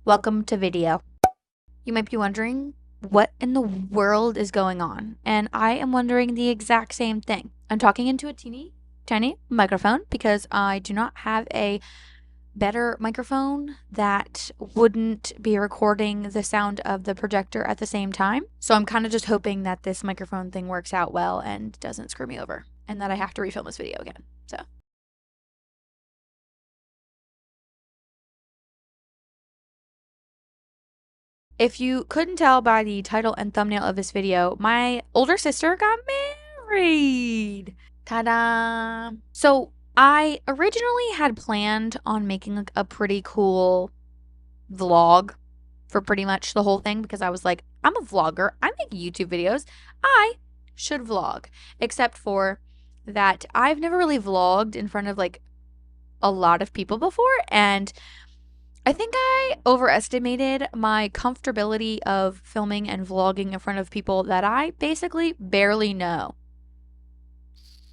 Welcome to video. You might be wondering, what in the world is going on? And I am wondering the exact same thing. I'm talking into a teeny tiny microphone because I do not have a better microphone that wouldn't be recording the sound of the projector at the same time. So I'm kind of just hoping that this microphone thing works out well and doesn't screw me over and that I have to refilm this video again. So if you couldn't tell by the title and thumbnail of this video, my older sister got married. Ta-da! So I originally had planned on making like a pretty cool vlog for pretty much the whole thing because I was like, I'm a vlogger. I make YouTube videos. I should vlog. Except for that I've never really vlogged in front of like a lot of people before, and I think I overestimated my comfortability of filming and vlogging in front of people that I basically barely know.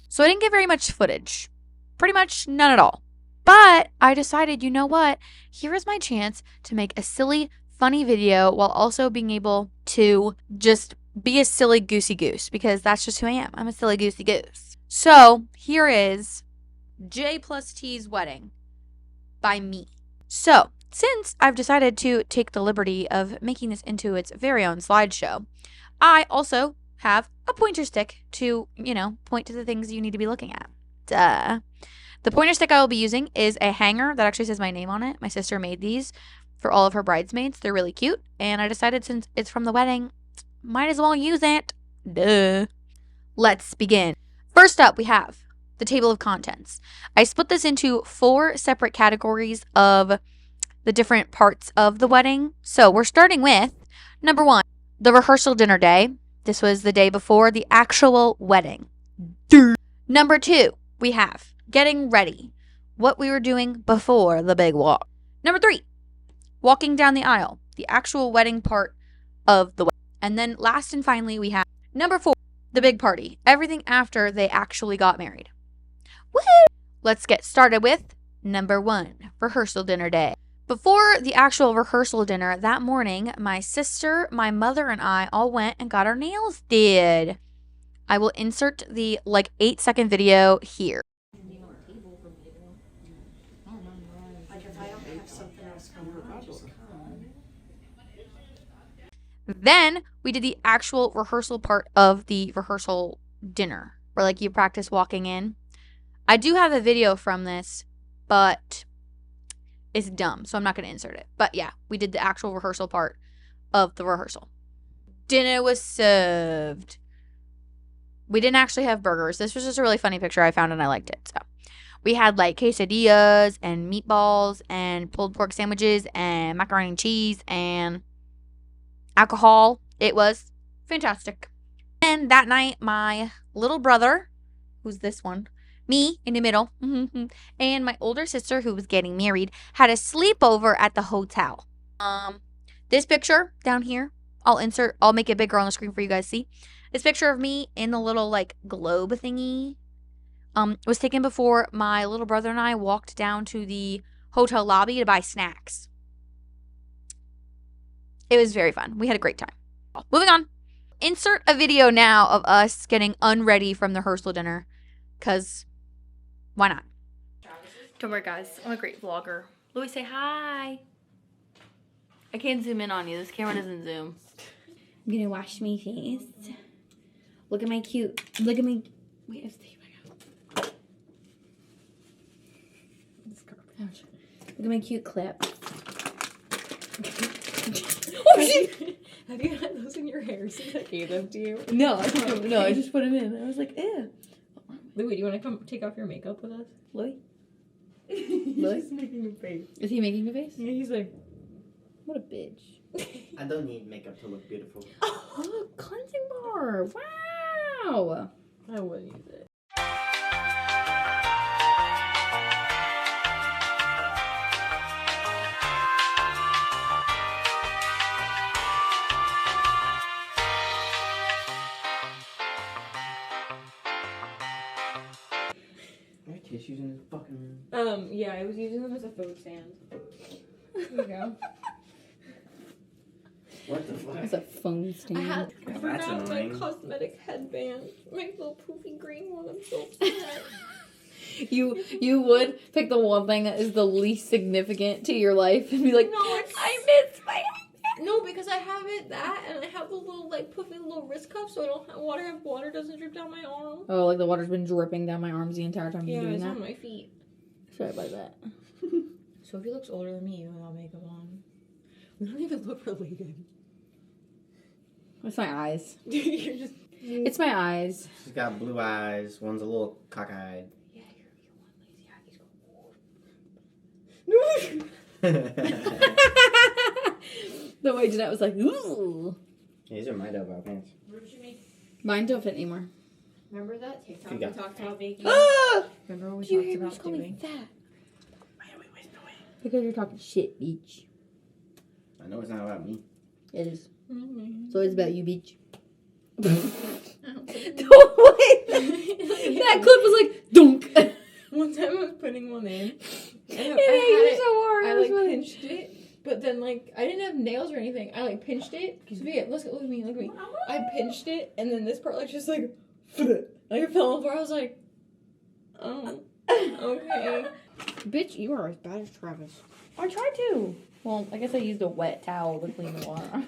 So I didn't get very much footage. Pretty much none at all. But I decided, you know what? Here is my chance to make a silly, funny video while also being able to just be a silly goosey goose because that's just who I am. I'm a silly goosey goose. So here is J plus T's wedding by me. So since I've decided to take the liberty of making this into its very own slideshow, I also have a pointer stick to, point to the things you need to be looking at. Duh. The pointer stick I will be using is a hanger that actually says my name on it. My sister made these for all of her bridesmaids. They're really cute. And I decided since it's from the wedding, might as well use it. Duh. Let's begin. First up, we have the table of contents. I split this into 4 separate categories of the different parts of the wedding. So we're starting with number 1, the rehearsal dinner day. This was the day before the actual wedding. Number 2, we have getting ready, what we were doing before the big walk. Number 3, walking down the aisle, the actual wedding part of the wedding. And then last and finally, we have number 4, the big party, everything after they actually got married. Woohoo! Let's get started with number 1, rehearsal dinner day. Before the actual rehearsal dinner that morning, my sister, my mother, and I all went and got our nails did. I will insert the 8-second video here. Then we did the actual rehearsal part of the rehearsal dinner, where you practice walking in. I do have a video from this, but it's dumb, so I'm not going to insert it. But yeah, we did the actual rehearsal part of the rehearsal. Dinner was served. We didn't actually have burgers. This was just a really funny picture I found and I liked it. So we had quesadillas and meatballs and pulled pork sandwiches and macaroni and cheese and alcohol. It was fantastic. And that night, my little brother, who's this one, me in the middle, and my older sister, who was getting married, had a sleepover at the hotel. This picture down here, I'll make it bigger on the screen for you guys to see. This picture of me in the little globe thingy was taken before my little brother and I walked down to the hotel lobby to buy snacks. It was very fun. We had a great time. Moving on. Insert a video now of us getting unready from the rehearsal dinner, because why not? Don't worry, guys. I'm a great vlogger. Louis, say hi. I can't zoom in on you. This camera doesn't zoom. I'm going to wash my face. Look at my cute... Look at me... Wait, I have to take my out. Look at my cute clip. Oh, shit! Have you had those in your hair since I gave them to you? No, I just put them in. I was like, ew. Louis, do you want to come take off your makeup with us? Louis? He's making a face. Is he making a face? Yeah, he's like, what a bitch. I don't need makeup to look beautiful. Oh, cleansing bar. Wow. I wouldn't use it. Are tissues in the fucking room? Yeah, I was using them as a food stand. There you go. What the fuck? It's a phone stand. I had That's forgot my annoying. cosmetic headband. My little poofy green one. I'm so upset. You would pick the one thing that is the least significant to your life and be like, No, it's- I miss my headband. No, because I have it that, and I have the little like puffy little wrist cuff, so I don't have water doesn't drip down my arm. Oh, like the water's been dripping down my arms the entire time Yeah, you're doing it's that. on my feet. Sorry about that. Sophie looks older than me without makeup on. We don't even look related. It's my eyes. You're just. It's my eyes. She's got blue eyes. One's a little cockeyed. Yeah, you're one lazy The way Jeanette was like, ooh. These are my double pants. Mine don't fit anymore. Remember that TikTok You we got- talked about baking? Ah! Remember what Do you we hear me talked just call about me doing? fat? Why are we whispering? Because you're talking shit, bitch. I know it's not about me. It is. Mm-hmm. It's always about you, bitch. Don't Don't wait. That clip was like, dunk. One time I was putting one in. And It made you so hard. I It was like funny. pinched it, but then like I didn't have nails or anything. I like pinched it. Sophia, look at me, look at me. I pinched it, and then this part like just like it fell apart. I was like, oh, okay. Bitch, you are as bad as Travis. I tried to. Well, I guess I used a wet towel to clean the water.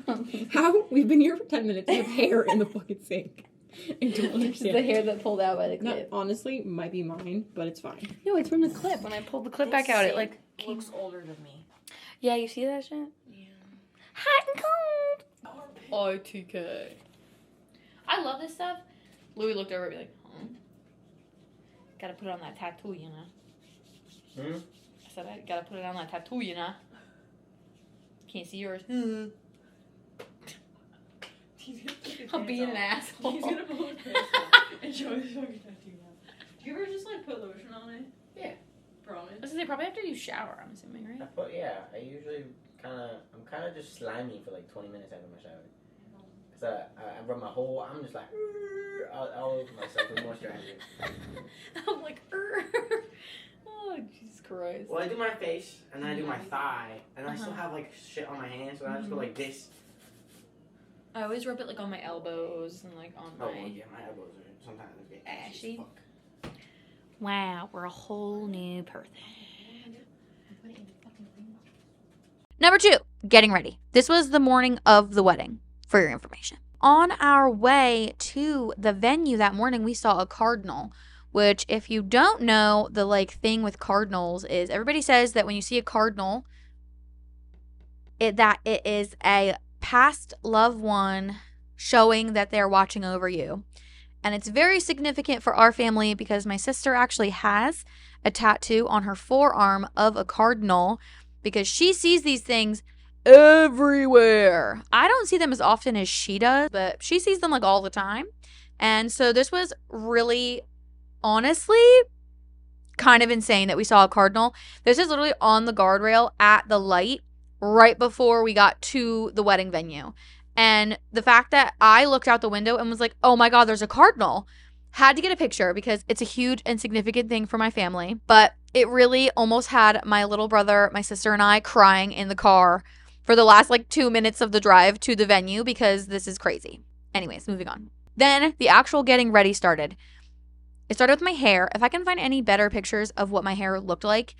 How? We've been here for 10 minutes. You have hair in the fucking sink. I don't It's the understand. hair that pulled out by the Not, clip. honestly, might be mine, but it's fine. No, it's from the clip. When I pulled the clip back out, it like came. looks older than me. Yeah, you see that shit? Yeah. Hot and cold. ITK. I love this stuff. Louis looked over at me like, huh? Gotta put it on that tattoo, you know? Hmm? I said, I gotta put it on that tattoo, you know? Can't see yours. I'm being an asshole. He's gonna pull his pants off and show his fucking tattoo now. Do you ever just like put lotion on it? Yeah. Promise. They probably after you shower, I'm assuming, right? But yeah, I usually I'm kind of just slimy for like 20 minutes after my shower. Cause I rub my whole, I'm just like, all over myself with moisturizer. I'm like, oh, Jesus Christ. Well, I do my face, and then I do my thigh, and I still have like shit on my hands, so I just go like this. I always rub it like on my elbows and like on Oh, my... well, yeah, my elbows are sometimes get Ashy. Fuck. Wow, we're a whole new person. Number 2, getting ready. This was the morning of the wedding, for your information. On our way to the venue that morning, we saw a cardinal, which if you don't know, the like thing with cardinals is everybody says that when you see a cardinal, it is a past loved one showing that they're watching over you. And it's very significant for our family because my sister actually has a tattoo on her forearm of a cardinal because she sees these things everywhere. I don't see them as often as she does, but she sees them like all the time. And so this was really, honestly, kind of insane that we saw a cardinal. This is literally on the guardrail at the light right before we got to the wedding venue. And the fact that I looked out the window and was like, oh my God, there's a cardinal. Had to get a picture because it's a huge and significant thing for my family. But it really almost had my little brother, my sister, and I crying in the car for the last like 2 minutes of the drive to the venue because this is crazy. Anyways, moving on. Then the actual getting ready started. It started with my hair. If I can find any better pictures of what my hair looked like,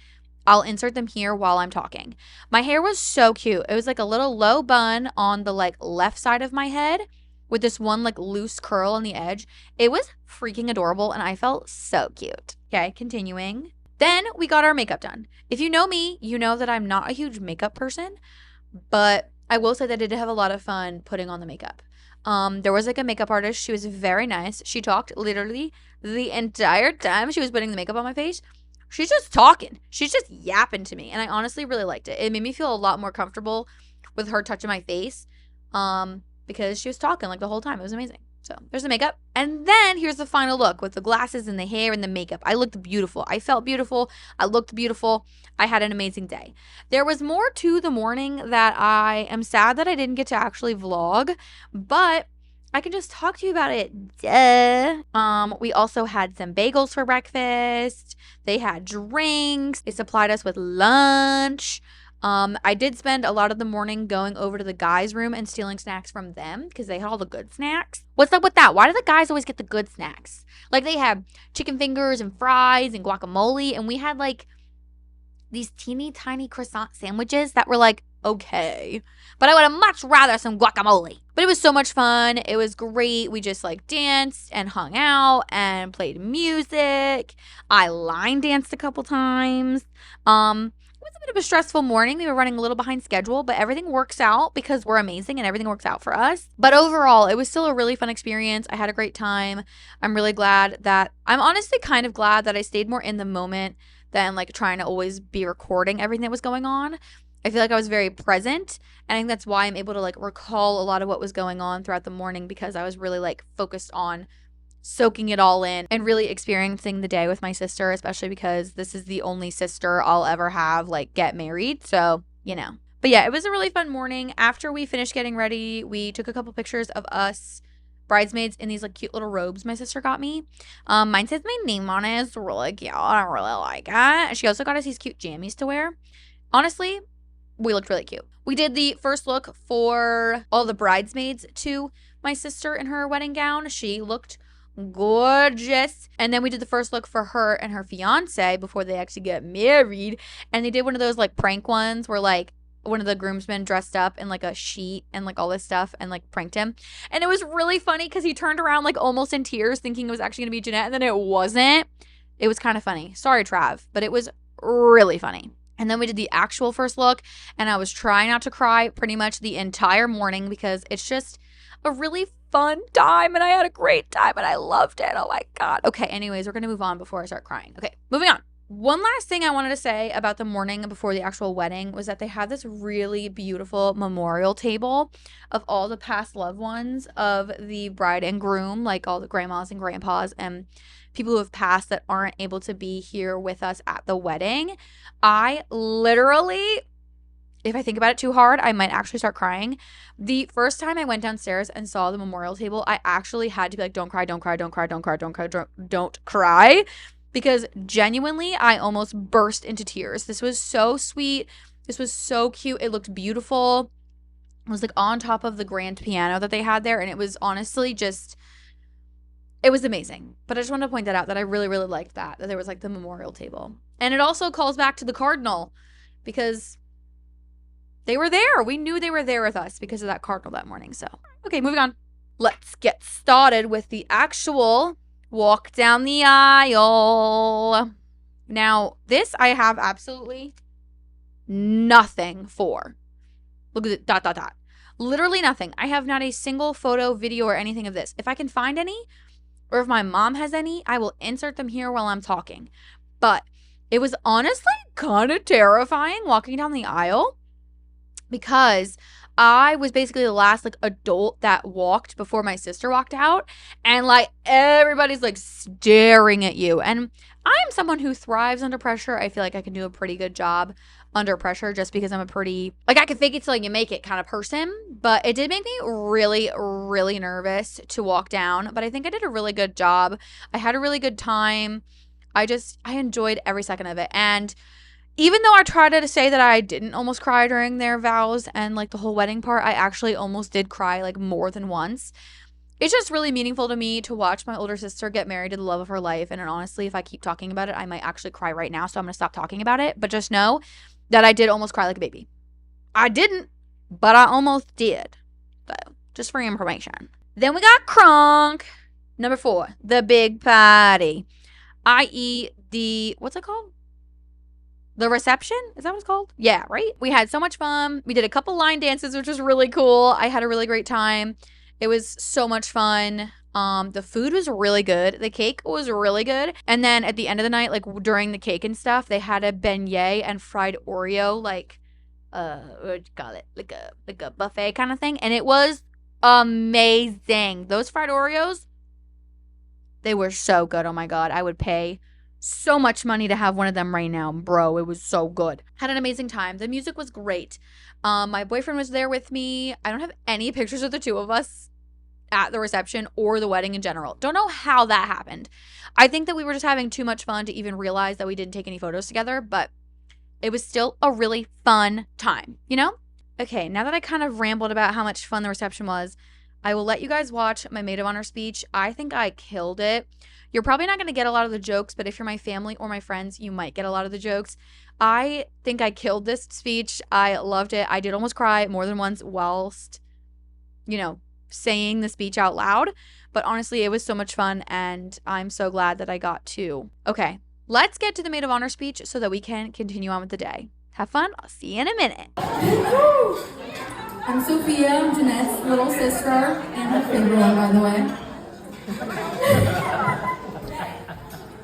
I'll insert them here while I'm talking. My hair was so cute. It was like a little low bun on the like left side of my head with this one like loose curl on the edge. It was freaking adorable and I felt so cute. Okay, continuing. Then we got our makeup done. If you know me, you know that I'm not a huge makeup person, but I will say that I did have a lot of fun putting on the makeup. There was like a makeup artist. She was very nice. She talked literally the entire time she was putting the makeup on my face. She's just talking. She's just yapping to me. And I honestly really liked it. It made me feel a lot more comfortable with her touching my face because she was talking like the whole time. It was amazing. So there's the makeup. And then here's the final look with the glasses and the hair and the makeup. I looked beautiful. I felt beautiful. I looked beautiful. I had an amazing day. There was more to the morning that I am sad that I didn't get to actually vlog, but I can just talk to you about it. Duh. We also had some bagels for breakfast. They had drinks. They supplied us with lunch. I did spend a lot of the morning going over to the guys' room and stealing snacks from them because they had all the good snacks. What's up with that? Why do the guys always get the good snacks? Like they had chicken fingers and fries and guacamole, and we had like these teeny tiny croissant sandwiches that were like, okay, but I would have much rather some guacamole. But it was so much fun. It was great. We just like danced and hung out and played music. I line danced a couple times. It was a bit of a stressful morning. We were running a little behind schedule, but everything works out because we're amazing and everything works out for us. But overall, it was still a really fun experience. I had a great time. I'm honestly kind of glad that I stayed more in the moment than like trying to always be recording everything that was going on. I feel like I was very present, and I think that's why I'm able to like recall a lot of what was going on throughout the morning, because I was really like focused on soaking it all in and really experiencing the day with my sister, especially because this is the only sister I'll ever have like get married. So, you know. But yeah, it was a really fun morning. After we finished getting ready, we took a couple pictures of us bridesmaids in these like cute little robes my sister got me. Mine says my name on it. It's really cute. I really like it. She also got us these cute jammies to wear. Honestly, we looked really cute. We did the first look for all the bridesmaids to my sister in her wedding gown. She looked gorgeous. And then we did the first look for her and her fiance before they actually get married. And they did one of those like prank ones where like one of the groomsmen dressed up in like a sheet and like all this stuff and like pranked him. And it was really funny because he turned around like almost in tears thinking it was actually gonna be Jeanette, and then it wasn't. It was kind of funny. Sorry, Trav, but it was really funny. And then we did the actual first look, and I was trying not to cry pretty much the entire morning because it's just a really fun time, and I had a great time, and I loved it. Oh my God. Okay, anyways, we're going to move on before I start crying. Okay, moving on. One last thing I wanted to say about the morning before the actual wedding was that they had this really beautiful memorial table of all the past loved ones of the bride and groom, like all the grandmas and grandpas and people who have passed that aren't able to be here with us at the wedding. I literally, if I think about it too hard, I might actually start crying. The first time I went downstairs and saw the memorial table, I actually had to be like, don't cry, don't cry, don't cry, don't cry, don't cry, don't cry. Because genuinely, I almost burst into tears. This was so sweet. This was so cute. It looked beautiful. It was like on top of the grand piano that they had there. And it was honestly just, it was amazing. But I just wanted to point that out, that I really, really liked that there was like the memorial table. And it also calls back to the cardinal because they were there. We knew they were there with us because of that cardinal that morning. So, okay, moving on. Let's get started with the actual walk down the aisle. Now, this I have absolutely nothing for. Look at it, ... Literally nothing. I have not a single photo, video, or anything of this. If I can find any, or if my mom has any, I will insert them here while I'm talking. But it was honestly kind of terrifying walking down the aisle because I was basically the last like adult that walked before my sister walked out, and like everybody's like staring at you. And I'm someone who thrives under pressure. I feel like I can do a pretty good job under pressure just because I'm a pretty, like, I can fake it till you make it kind of person. But it did make me really, really nervous to walk down. But I think I did a really good job. I had a really good time. I enjoyed every second of it. And even though I tried to say that I didn't almost cry during their vows and like the whole wedding part, I actually almost did cry like more than once. It's just really meaningful to me to watch my older sister get married to the love of her life. And honestly, if I keep talking about it, I might actually cry right now. So I'm going to stop talking about it. But just know that I did almost cry like a baby. I didn't, but I almost did. So just for your information. Then we got crunk. Number 4, the big party. I.e. the, what's it called? The reception? Is that what it's called? Yeah, right? We had so much fun. We did a couple line dances, which was really cool. I had a really great time. It was so much fun. The food was really good. The cake was really good. And then at the end of the night, like during the cake and stuff, they had a beignet and fried Oreo, like, what do you call it? Like a buffet kind of thing. And it was amazing. Those fried Oreos, they were so good. Oh my God. I would pay so much money to have one of them right now, bro. It was so good. Had an amazing time. The music was great. My boyfriend was there with me. I don't have any pictures of the two of us at the reception or the wedding in general. Don't know how that happened. I think that we were just having too much fun to even realize that we didn't take any photos together, but it was still a really fun time, you know? Okay, now that I kind of rambled about how much fun the reception was, I will let you guys watch my maid of honor speech. I think I killed it. You're probably not going to get a lot of the jokes, but if you're my family or my friends, you might get a lot of the jokes. I think I killed this speech. I loved it. I did almost cry more than once whilst, saying the speech out loud. But honestly, it was so much fun, and I'm so glad that I got to. Okay, let's get to the maid of honor speech so that we can continue on with the day. Have fun. I'll see you in a minute. I'm Sophia. I'm Jeanette's little sister and her favorite one, by the way.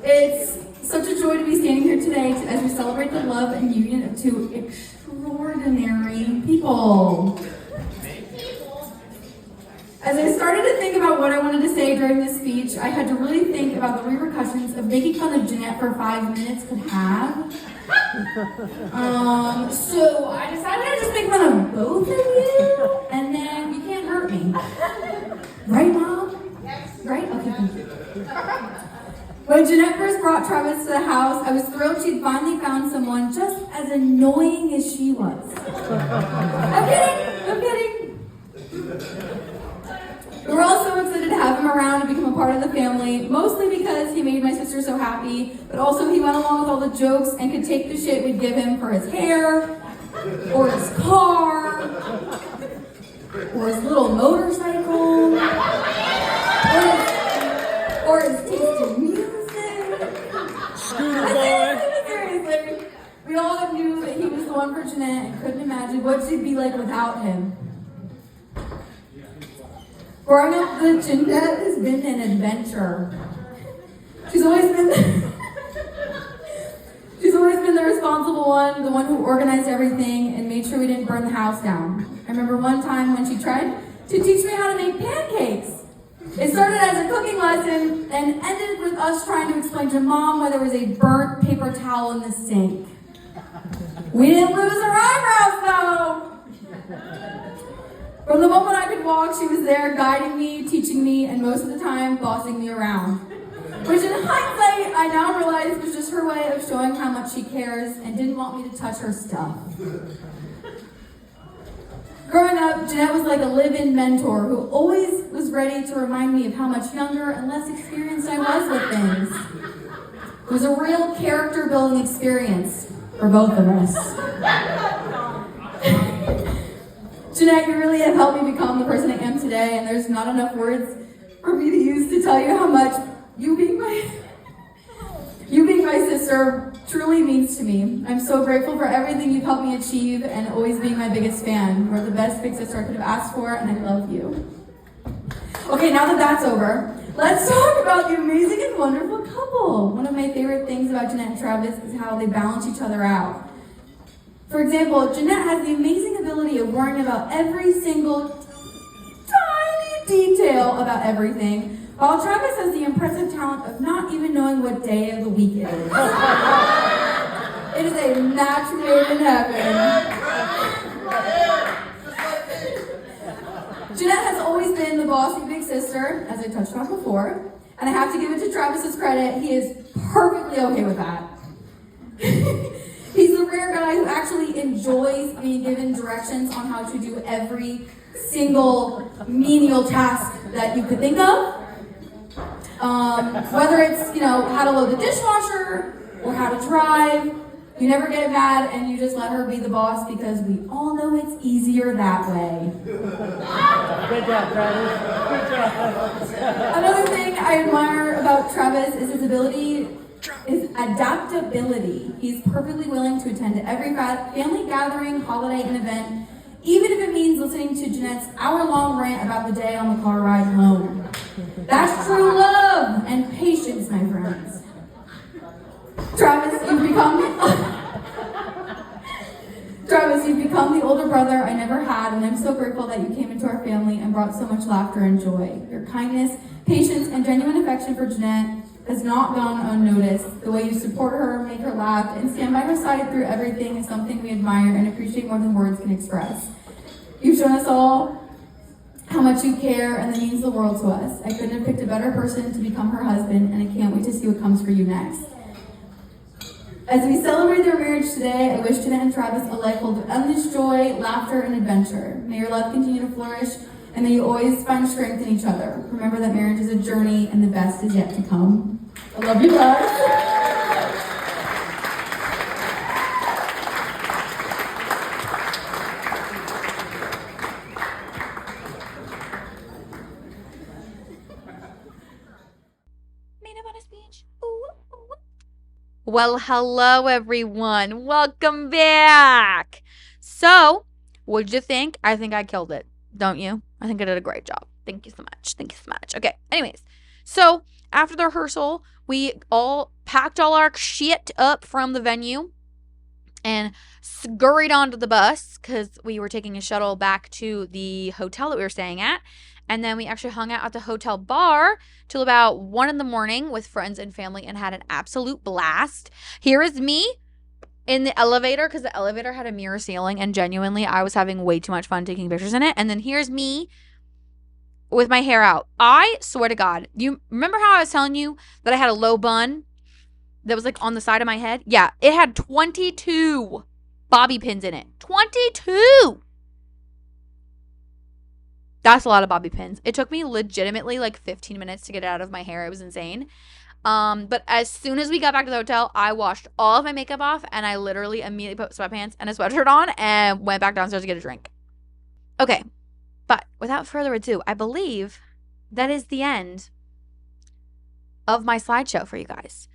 It's such a joy to be standing here today as we celebrate the love and union of two extraordinary people. As I started to think about what I wanted to say during this speech, I had to really think about the repercussions of making fun of Jeanette for 5 minutes could have. So I decided I'd just make fun of both of you, and then you can't hurt me. Right, Mom? Right? Okay, thank you. When Jeanette first brought Travis to the house, I was thrilled she'd finally found someone just as annoying as she was. I'm kidding. We were all so excited to have him around and become a part of the family, mostly because he made my sister so happy, but also he went along with all the jokes and could take the shit we'd give him for his hair, or his car, or his little motorcycle, or his taste in music. Seriously, we all knew that he was the one for Jeanette and couldn't imagine what she'd be like without him. Growing up with Jeanette has been an adventure. She's always been the responsible one, the one who organized everything and made sure we didn't burn the house down. I remember one time when she tried to teach me how to make pancakes. It started as a cooking lesson and ended with us trying to explain to Mom why there was a burnt paper towel in the sink. We didn't lose our eyebrows though! From the moment I could walk, she was there guiding me, teaching me, and most of the time bossing me around. Which in hindsight, I now realize was just her way of showing how much she cares and didn't want me to touch her stuff. Growing up, Jeanette was like a live-in mentor who always was ready to remind me of how much younger and less experienced I was with things. It was a real character-building experience for both of us. Jeanette, you really have helped me become the person I am today, and there's not enough words for me to use to tell you how much you being my sister truly means to me. I'm so grateful for everything you've helped me achieve and always being my biggest fan. You're the best big sister I could have asked for, and I love you. Okay, now that that's over, let's talk about the amazing and wonderful couple. One of my favorite things about Jeanette and Travis is how they balance each other out. For example, Jeanette has the amazing ability of worrying about every single tiny detail about everything, while Travis has the impressive talent of not even knowing what day of the week it is. It is a match made in heaven. Jeanette has always been the bossy big sister, as I touched on before, and I have to give it to Travis's credit, he is perfectly okay with that. He's the rare guy who actually enjoys being given directions on how to do every single menial task that you could think of. Whether it's, how to load the dishwasher or how to drive, you never get mad and you just let her be the boss because we all know it's easier that way. Good job, Travis. Good job. Another thing I admire about Travis is his adaptability. He's perfectly willing to attend to every family gathering, holiday, and event, even if it means listening to Jeanette's hour-long rant about the day on the car ride home. That's true love and patience, my friends. Travis, you've become the older brother I never had, and I'm so grateful that you came into our family and brought so much laughter and joy. Your kindness, patience, and genuine affection for Jeanette has not gone unnoticed. The way you support her, make her laugh, and stand by her side through everything is something we admire and appreciate more than words can express. You've shown us all how much you care, and that means the world to us. I couldn't have picked a better person to become her husband, and I can't wait to see what comes for you next. As we celebrate their marriage today, I wish Jeanette and Travis a life filled with endless joy, laughter, and adventure. May your love continue to flourish, and may you always find strength in each other. Remember that marriage is a journey, and the best is yet to come. I love you guys. Well, hello everyone. Welcome back. So, what'd you think? I think I killed it. Don't you? I think I did a great job. Thank you so much. Thank you so much. Okay, anyways. So, after the rehearsal, we all packed all our shit up from the venue and scurried onto the bus because we were taking a shuttle back to the hotel that we were staying at. And then we actually hung out at the hotel bar till about 1 in the morning with friends and family and had an absolute blast. Here is me in the elevator because the elevator had a mirror ceiling, and genuinely I was having way too much fun taking pictures in it. And then here's me with my hair out. I swear to God, you remember how I was telling you that I had a low bun that was like on the side of my head? Yeah, it had 22 bobby pins in it. 22! That's a lot of bobby pins. It took me legitimately like 15 minutes to get it out of my hair. It was insane. But as soon as we got back to the hotel, I washed all of my makeup off and I literally immediately put sweatpants and a sweatshirt on and went back downstairs to get a drink. Okay, but without further ado, I believe that is the end of my slideshow for you guys.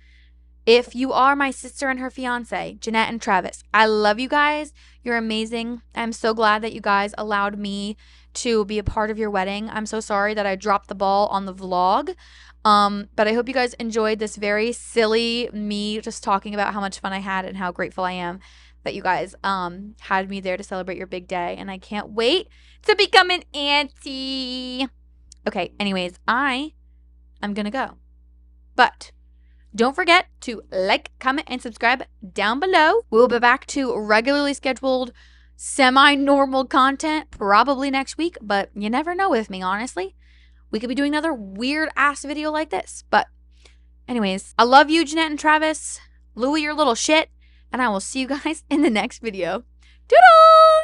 If you are my sister and her fiance, Jeanette and Travis, I love you guys. You're amazing. I'm so glad that you guys allowed me to be a part of your wedding. I'm so sorry that I dropped the ball on the vlog. But I hope you guys enjoyed this very silly me just talking about how much fun I had and how grateful I am that you guys had me there to celebrate your big day. And I can't wait to become an auntie. Okay, anyways, I am gonna go. But don't forget to like, comment, and subscribe down below. We will be back to regularly scheduled, semi-normal content probably next week, but you never know with me, honestly. We could be doing another weird-ass video like this. But anyways, I love you, Jeanette and Travis. Louie, your little shit. And I will see you guys in the next video. Doodle!